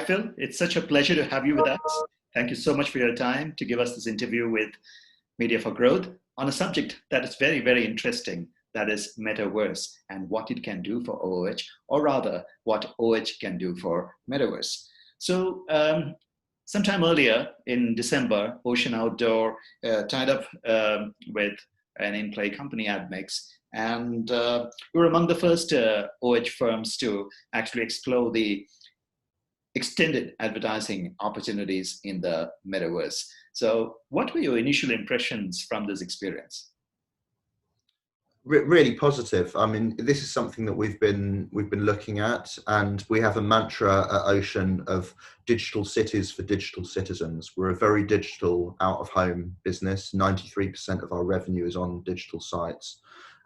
Phil. It's such a pleasure to have you with us. Thank you so much for your time to give us this interview with Media for Growth on a subject that is very, very interesting. That is Metaverse and what it can do for OOH, or rather what OOH can do for Metaverse. So sometime earlier in December, Ocean Outdoor tied up with an in-play company, Admix, and we were among the first OOH firms to actually explore the extended advertising opportunities in the Metaverse. So what were your initial impressions from this experience? Really positive. I mean, this is something that we've been looking at, and we have a mantra at Ocean of digital cities for digital citizens. We're a very digital out-of-home business. 93% of our revenue is on digital sites,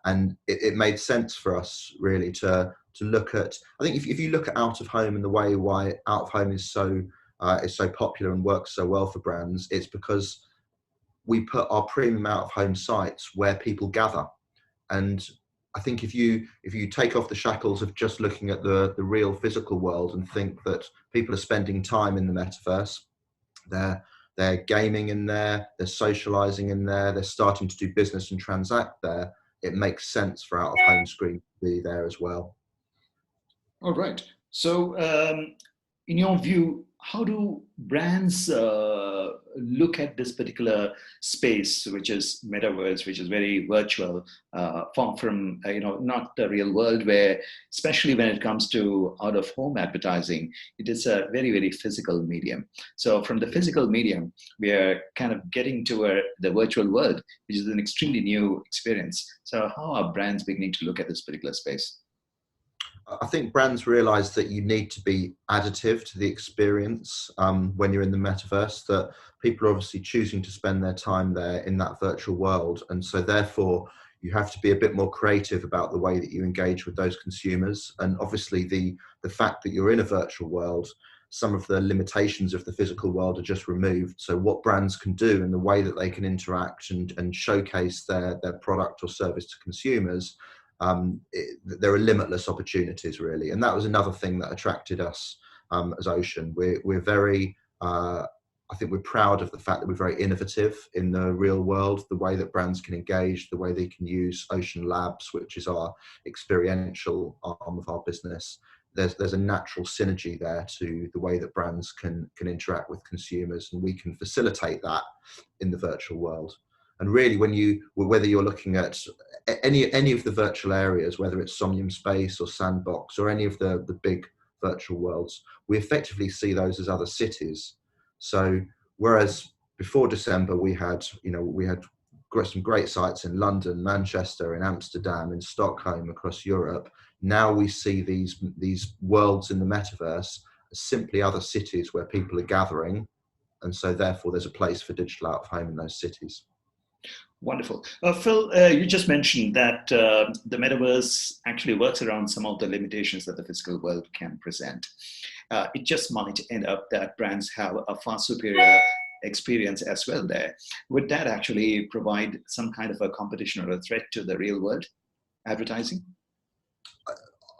and it made sense for us really to look at. I think if you look at out-of-home and the way why out-of-home is so popular and works so well for brands, it's because we put our premium out-of-home sites where people gather. And I think if you take off the shackles of just looking at the real physical world and think that people are spending time in the metaverse, they're gaming in there, they're socializing in there, they're starting to do business and transact there, it makes sense for out-of-home screen to be there as well. All right. So in your view, how do brands look at this particular space, which is Metaverse, which is very virtual, far from, not the real world, where, especially when it comes to out-of-home advertising, it is a very, very physical medium. So from the physical medium, we are kind of getting to the virtual world, which is an extremely new experience. So how are brands beginning to look at this particular space? I think brands realize that you need to be additive to the experience when you're in the metaverse, that people are obviously choosing to spend their time there in that virtual world. And so therefore, you have to be a bit more creative about the way that you engage with those consumers. And obviously the fact that you're in a virtual world, some of the limitations of the physical world are just removed. So what brands can do and the way that they can interact and showcase their product or service to consumers, there are limitless opportunities really. And that was another thing that attracted us as Ocean. We're very, I think we're proud of the fact that we're very innovative in the real world, the way that brands can engage, the way they can use Ocean Labs, which is our experiential arm of our business. There's a natural synergy there to the way that brands can interact with consumers, and we can facilitate that in the virtual world. And really, whether you're looking at any of the virtual areas, whether it's Somnium Space or Sandbox or any of the big virtual worlds, we effectively see those as other cities. So whereas before December we had some great sites in London, Manchester, in Amsterdam, in Stockholm, across Europe, now we see these worlds in the metaverse as simply other cities where people are gathering, and so therefore there's a place for digital out-of-home in those cities. Wonderful. Phil, you just mentioned that the metaverse actually works around some of the limitations that the physical world can present. It just might end up that brands have a far superior experience as well there. Would that actually provide some kind of a competition or a threat to the real world advertising?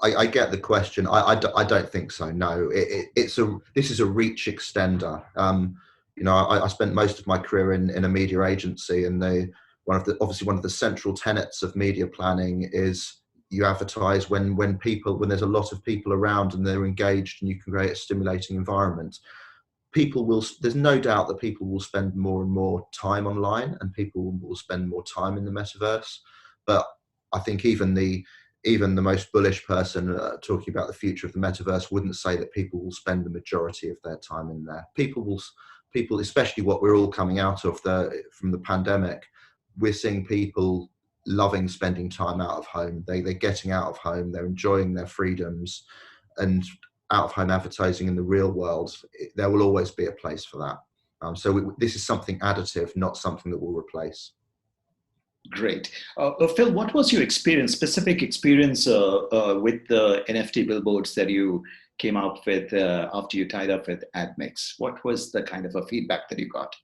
I get the question. I don't think so, no. This is a reach extender. I spent most of my career in a media agency, and obviously one of the central tenets of media planning is you advertise when there's a lot of people around and they're engaged, and you can create a stimulating environment. There's no doubt that people will spend more and more time online, and people will spend more time in the metaverse. But I think even the most bullish person talking about the future of the metaverse wouldn't say that people will spend the majority of their time in there. People, especially what we're all coming out of from the pandemic, we're seeing people loving spending time out of home. They're getting out of home, they're enjoying their freedoms, and out-of-home advertising in the real world, there will always be a place for that. So this is something additive, not something that will replace. Great. Phil, what was your specific experience with the NFT billboards that you came out with after you tied up with Admix? What was the kind of a feedback that you got?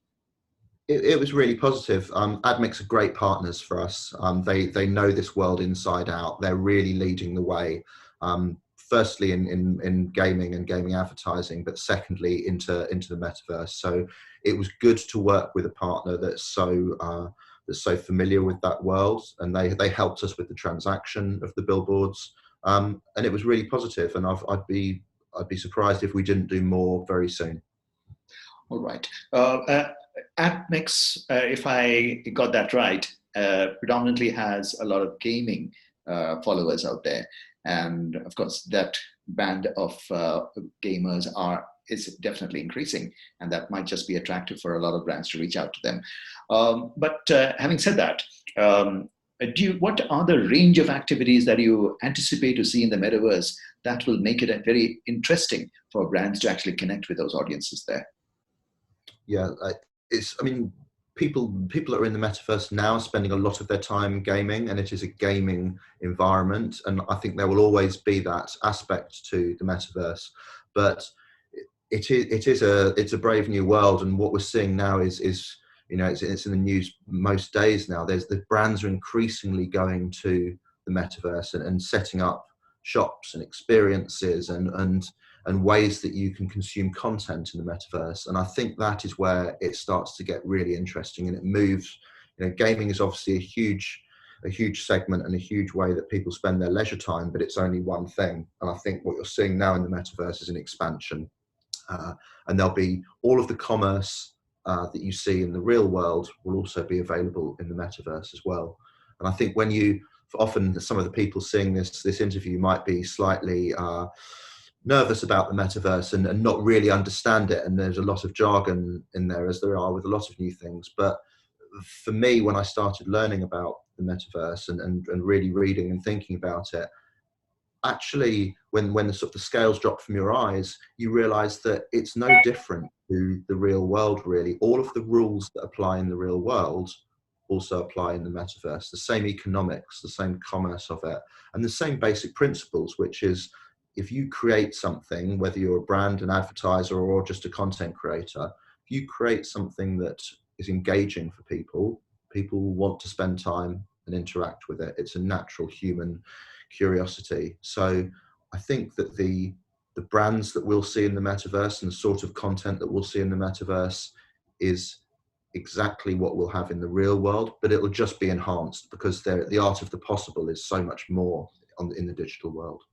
It was really positive. Admix are great partners for us. They know this world inside out. They're really leading the way. firstly in gaming and gaming advertising, but secondly into the metaverse. So it was good to work with a partner that's so familiar with that world, and they helped us with the transaction of the billboards, and it was really positive. And I'd be surprised if we didn't do more very soon. All right. Admix, if I got that right, predominantly has a lot of gaming followers out there, and of course that band of gamers is definitely increasing, and that might just be attractive for a lot of brands to reach out to them. But having said that, what are the range of activities that you anticipate to see in the metaverse that will make it very interesting for brands to actually connect with those audiences there? Yeah, people that are in the metaverse now are spending a lot of their time gaming, and it is a gaming environment, and I think there will always be that aspect to the metaverse. But it's a brave new world, and what we're seeing now is it's in the news most days now. The brands are increasingly going to the metaverse and setting up shops and experiences and ways that you can consume content in the metaverse. And I think that is where it starts to get really interesting, and it moves. Gaming is obviously a huge segment and a huge way that people spend their leisure time, but it's only one thing. And I think what you're seeing now in the metaverse is an expansion, and there'll be all of the commerce that you see in the real world will also be available in the metaverse as well. And I think often some of the people seeing this interview might be slightly nervous about the metaverse and not really understand it, and there's a lot of jargon in there, as there are with a lot of new things. But for me, when I started learning about the metaverse and really reading and thinking about it, actually when the sort of the scales drop from your eyes, you realize that it's no different to the real world, really. All of the rules that apply in the real world also apply in the metaverse. The same economics, the same commerce of it, and the same basic principles, which is, if you create something, whether you're a brand, an advertiser, or just a content creator, if you create something that is engaging for people will want to spend time and interact with it. It's a natural human curiosity. So I think that the brands that we'll see in the metaverse and the sort of content that we'll see in the metaverse is exactly what we'll have in the real world, but it'll just be enhanced, because the art of the possible is so much more in the digital world.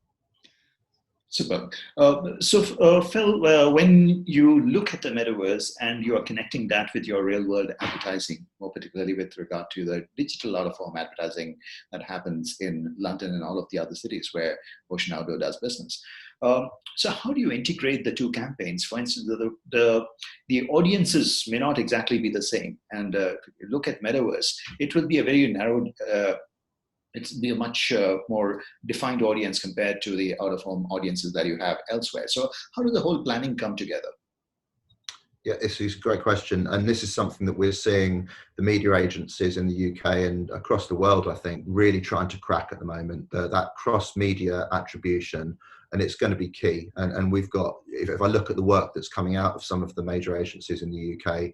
Super. Phil, when you look at the metaverse and you are connecting that with your real world advertising, more particularly with regard to the digital out-of-home advertising that happens in London and all of the other cities where Ocean Outdoor does business. So how do you integrate the two campaigns? For instance, the audiences may not exactly be the same. And if you look at metaverse, it will be a very narrowed, it's be a much more defined audience compared to the out-of-home audiences that you have elsewhere. So how does the whole planning come together? Yeah, this is a great question. And this is something that we're seeing the media agencies in the UK and across the world, I think, really trying to crack at the moment, that cross-media attribution. And it's going to be key. And we've got, if I look at the work that's coming out of some of the major agencies in the UK,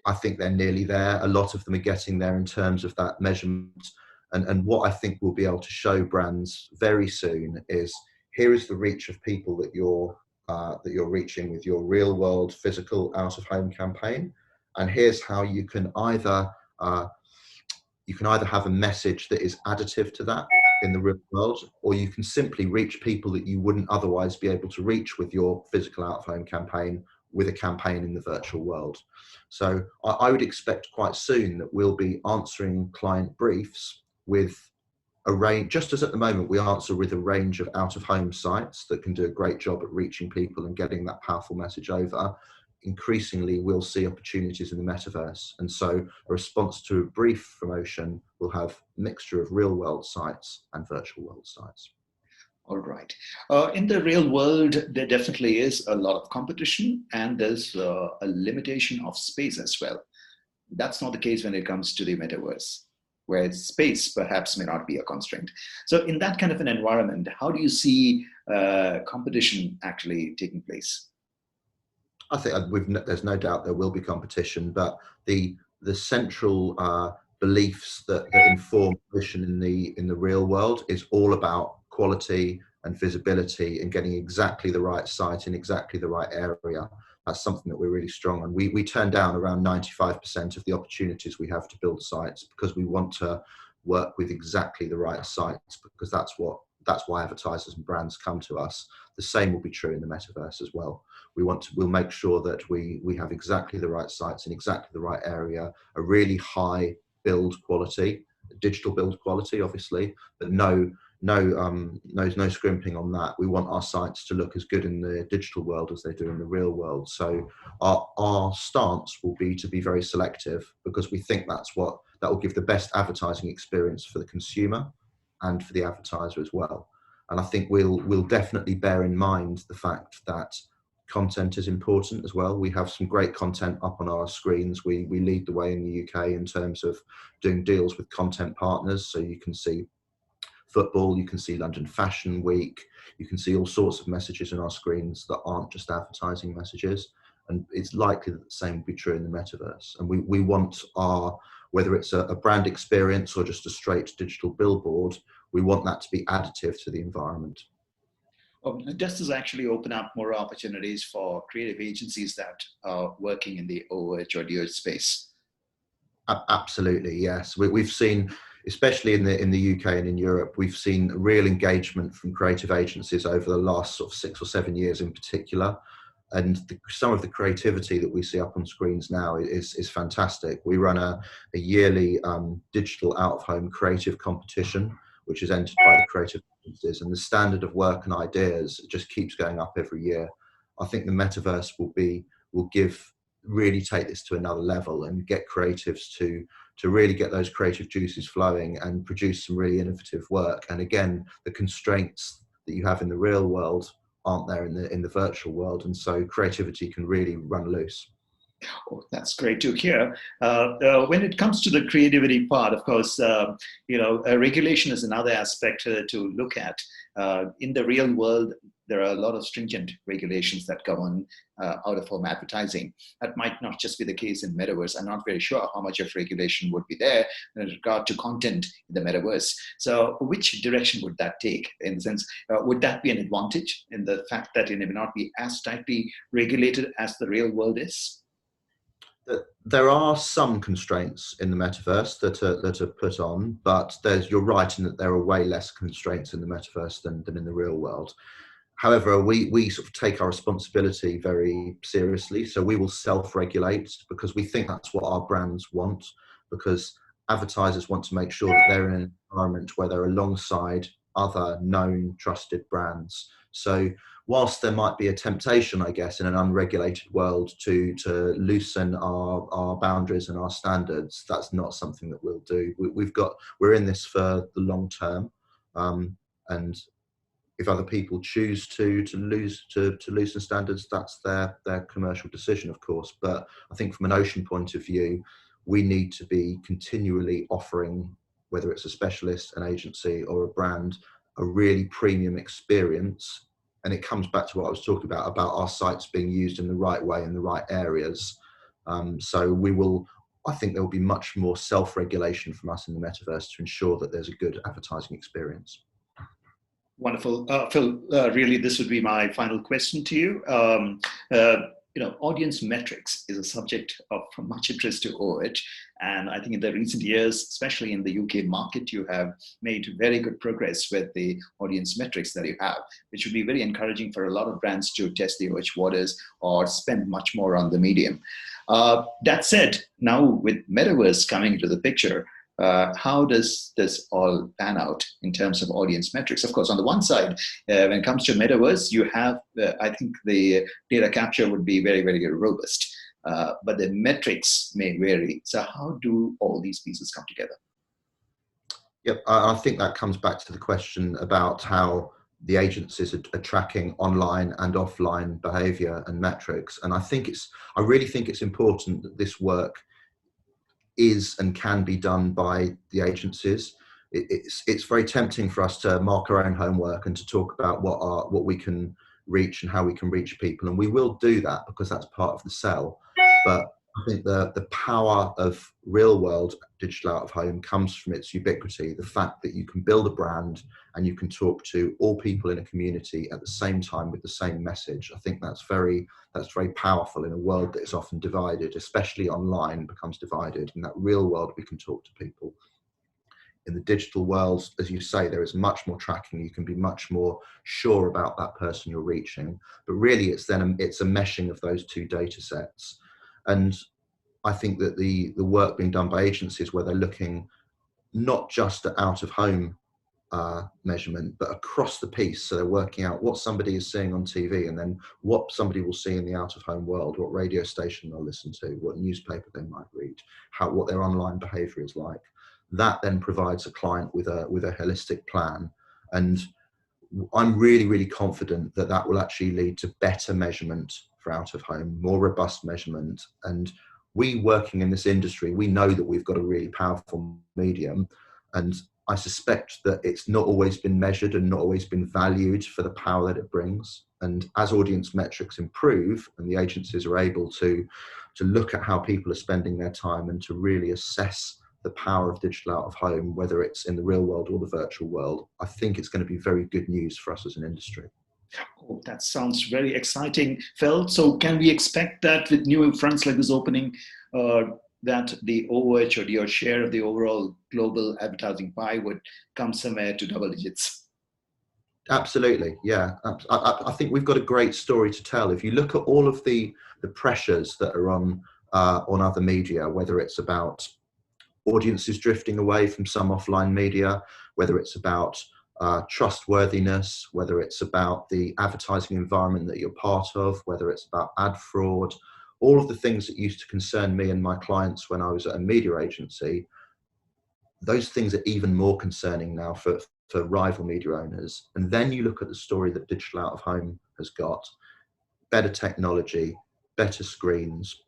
I think they're nearly there. A lot of them are getting there in terms of that measurement. And what I think we'll be able to show brands very soon is, here is the reach of people that you're reaching with your real world physical out of home campaign. And here's how you can either have a message that is additive to that in the real world, or you can simply reach people that you wouldn't otherwise be able to reach with your physical out of home campaign with a campaign in the virtual world. So I would expect quite soon that we'll be answering client briefs with a range, just as at the moment we answer with a range of out-of-home sites that can do a great job at reaching people and getting that powerful message over. Increasingly, we'll see opportunities in the metaverse. And so a response to a brief promotion will have a mixture of real-world sites and virtual world sites. All right. In the real world, there definitely is a lot of competition, and there's a limitation of space as well. That's not the case when it comes to the metaverse, where space perhaps may not be a constraint. So in that kind of an environment, how do you see competition actually taking place? I think there's no doubt there will be competition, but the central beliefs that inform mission in the real world is all about quality and visibility and getting exactly the right site in exactly the right area. That's something that we're really strong on. We turn down around 95% of the opportunities we have to build sites because we want to work with exactly the right sites, because that's why advertisers and brands come to us. The same will be true in the metaverse as well. We'll make sure that we have exactly the right sites in exactly the right area, a really high build quality, digital build quality, obviously, but no scrimping on that. We want our sites to look as good in the digital world as they do in the real world. So our stance will be to be very selective, because we think that will give the best advertising experience for the consumer and for the advertiser as well. And I think we'll definitely bear in mind the fact that content is important as well. We have some great content up on our screens. We lead the way in the UK in terms of doing deals with content partners. So you can see football, you can see London Fashion Week, you can see all sorts of messages on our screens that aren't just advertising messages. And it's likely that the same will be true in the metaverse. And we want whether it's a brand experience or just a straight digital billboard, we want that to be additive to the environment. Does this actually open up more opportunities for creative agencies that are working in the OOH or DOOH space? Absolutely, yes. We've seen, especially in the UK and in Europe, we've seen real engagement from creative agencies over the last sort of 6 or 7 years in particular. And some of the creativity that we see up on screens now is fantastic. We run a yearly digital out-of-home creative competition, which is entered by the creative agencies, and the standard of work and ideas just keeps going up every year. I think the metaverse will really take this to another level and get creatives to really get those creative juices flowing and produce some really innovative work. And again, the constraints that you have in the real world aren't there in the virtual world, and so creativity can really run loose. Oh, that's great to hear. When it comes to the creativity part, of course, regulation is another aspect to look at. In the real world, there are a lot of stringent regulations that govern out-of-home advertising. That might not just be the case in Metaverse. I'm not very sure how much of regulation would be there in regard to content in the Metaverse. So which direction would that take? In the sense, would that be an advantage in the fact that it may not be as tightly regulated as the real world is? There are some constraints in the metaverse that are put on, but you're right in that there are way less constraints in the metaverse than in the real world. However, we sort of take our responsibility very seriously, so we will self-regulate because we think that's what our brands want, because advertisers want to make sure that they're in an environment where they're alongside other known, trusted brands. So whilst there might be a temptation, I guess, in an unregulated world to loosen our boundaries and our standards, that's not something that we'll do. We're in this for the long term, and if other people choose to loosen standards, that's their commercial decision, of course. But I think from an Ocean point of view, we need to be continually offering, whether it's a specialist, an agency, or a brand, a really premium experience. And it comes back to what I was talking about our sites being used in the right way in the right areas. So I think there will be much more self-regulation from us in the metaverse to ensure that there's a good advertising experience. Wonderful. Phil, really, this would be my final question to you. Audience metrics is a subject of much interest to OOH. And I think in the recent years, especially in the UK market, you have made very good progress with the audience metrics that you have, which would be very encouraging for a lot of brands to test the OOH waters or spend much more on the medium. That said, now with Metaverse coming into the picture, how does this all pan out in terms of audience metrics? Of course, on the one side, when it comes to Metaverse, you have, I think the data capture would be very, very robust, but the metrics may vary. So how do all these pieces come together? Yep, I think that comes back to the question about how the agencies are tracking online and offline behavior and metrics. And I really think it's important that this work is and can be done by the agencies. It's very tempting for us to mark our own homework and to talk about what we can reach and how we can reach people, and we will do that because that's part of the sell. But I think the power of real world digital out of home comes from its ubiquity, the fact that you can build a brand and you can talk to all people in a community at the same time with the same message. I think that's very powerful in a world that is often divided, especially online becomes divided. In that real world, we can talk to people. In the digital world, as you say, there is much more tracking. You can be much more sure about that person you're reaching. But really, it's a meshing of those two data sets. And I think that the work being done by agencies where they're looking not just at out of home measurement, but across the piece. So they're working out what somebody is seeing on TV and then what somebody will see in the out of home world, what radio station they'll listen to, what newspaper they might read, what their online behavior is like. That then provides a client with a holistic plan. And I'm really, really confident that that will actually lead to better measurement for out of home, more robust measurement. And we working in this industry, we know that we've got a really powerful medium. And I suspect that it's not always been measured and not always been valued for the power that it brings. And as audience metrics improve and the agencies are able to look at how people are spending their time and to really assess the power of digital out of home, whether it's in the real world or the virtual world, I think it's going to be very good news for us as an industry. Oh, that sounds very exciting, Phil. So can we expect that with new fronts like this opening, that the DOOH or your share of the overall global advertising pie would come somewhere to double digits? Absolutely, yeah. I think we've got a great story to tell. If you look at all of the pressures that are on other media, whether it's about audiences drifting away from some offline media, whether it's about trustworthiness, whether it's about the advertising environment that you're part of, whether it's about ad fraud, all of the things that used to concern me and my clients when I was at a media agency, those things are even more concerning now for rival media owners. And then you look at the story that digital out of home has got: better technology, better screens,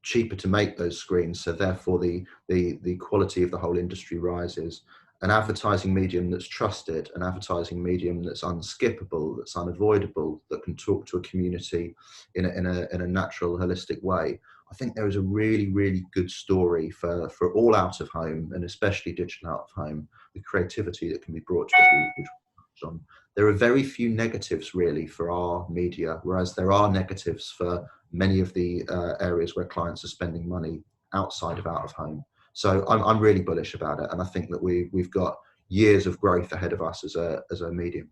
cheaper to make those screens, so therefore the quality of the whole industry rises. An advertising medium that's trusted, an advertising medium that's unskippable, that's unavoidable, that can talk to a community in a natural, holistic way. I think there is a really, really good story for all out of home, and especially digital out of home, the creativity that can be brought to it. There are very few negatives really for our media, whereas there are negatives for many of the areas where clients are spending money outside of out of home. So I'm really bullish about it, and I think that we've got years of growth ahead of us as a medium.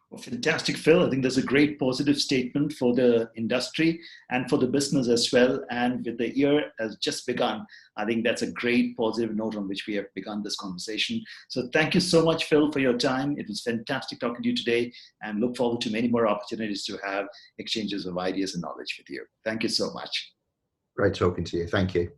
Well, fantastic, Phil. I think there's a great positive statement for the industry and for the business as well. And with the year has just begun, I think that's a great positive note on which we have begun this conversation. So thank you so much, Phil, for your time. It was fantastic talking to you today, and look forward to many more opportunities to have exchanges of ideas and knowledge with you. Thank you so much. Great talking to you. Thank you.